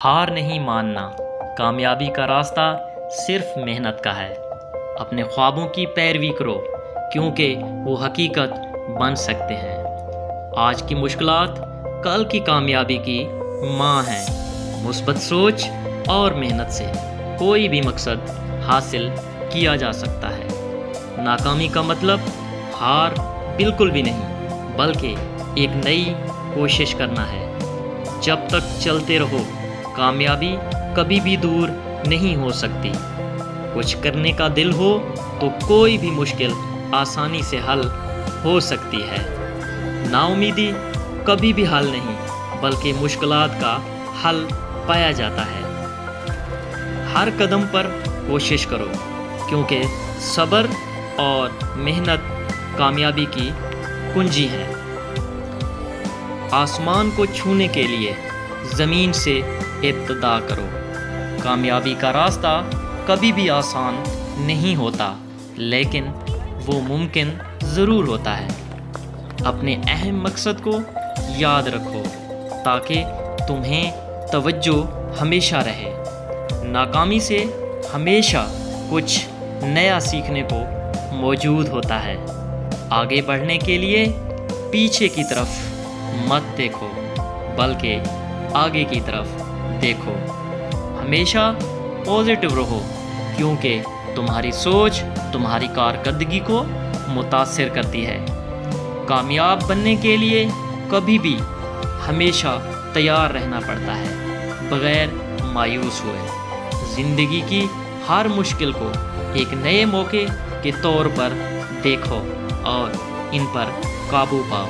ہار نہیں ماننا، کامیابی کا راستہ صرف محنت کا ہے۔ اپنے خوابوں کی پیروی کرو کیونکہ وہ حقیقت بن سکتے ہیں۔ آج کی مشکلات کل کی کامیابی کی ماں ہیں۔ مثبت سوچ اور محنت سے کوئی بھی مقصد حاصل کیا جا سکتا ہے۔ ناکامی کا مطلب ہار بالکل بھی نہیں، بلکہ ایک نئی کوشش کرنا ہے۔ جب تک چلتے رہو، کامیابی کبھی بھی دور نہیں ہو سکتی۔ کچھ کرنے کا دل ہو تو کوئی بھی مشکل آسانی سے حل ہو سکتی ہے۔ نا امیدی کبھی بھی حل نہیں، بلکہ مشکلات کا حل پایا جاتا ہے۔ ہر قدم پر کوشش کرو کیونکہ صبر اور محنت کامیابی کی کنجی ہے۔ آسمان کو چھونے کے لیے زمین سے ابتدا کرو۔ کامیابی کا راستہ کبھی بھی آسان نہیں ہوتا، لیکن وہ ممکن ضرور ہوتا ہے۔ اپنے اہم مقصد کو یاد رکھو تاکہ تمہیں توجہ ہمیشہ رہے۔ ناکامی سے ہمیشہ کچھ نیا سیکھنے کو موجود ہوتا ہے۔ آگے بڑھنے کے لیے پیچھے کی طرف مت دیکھو، بلکہ آگے کی طرف دیکھو۔ ہمیشہ پازیٹیو رہو کیونکہ تمہاری سوچ تمہاری کارکردگی کو متاثر کرتی ہے۔ کامیاب بننے کے لیے کبھی بھی ہمیشہ تیار رہنا پڑتا ہے، بغیر مایوس ہوئے۔ زندگی کی ہر مشکل کو ایک نئے موقع کے طور پر دیکھو اور ان پر قابو پاؤ۔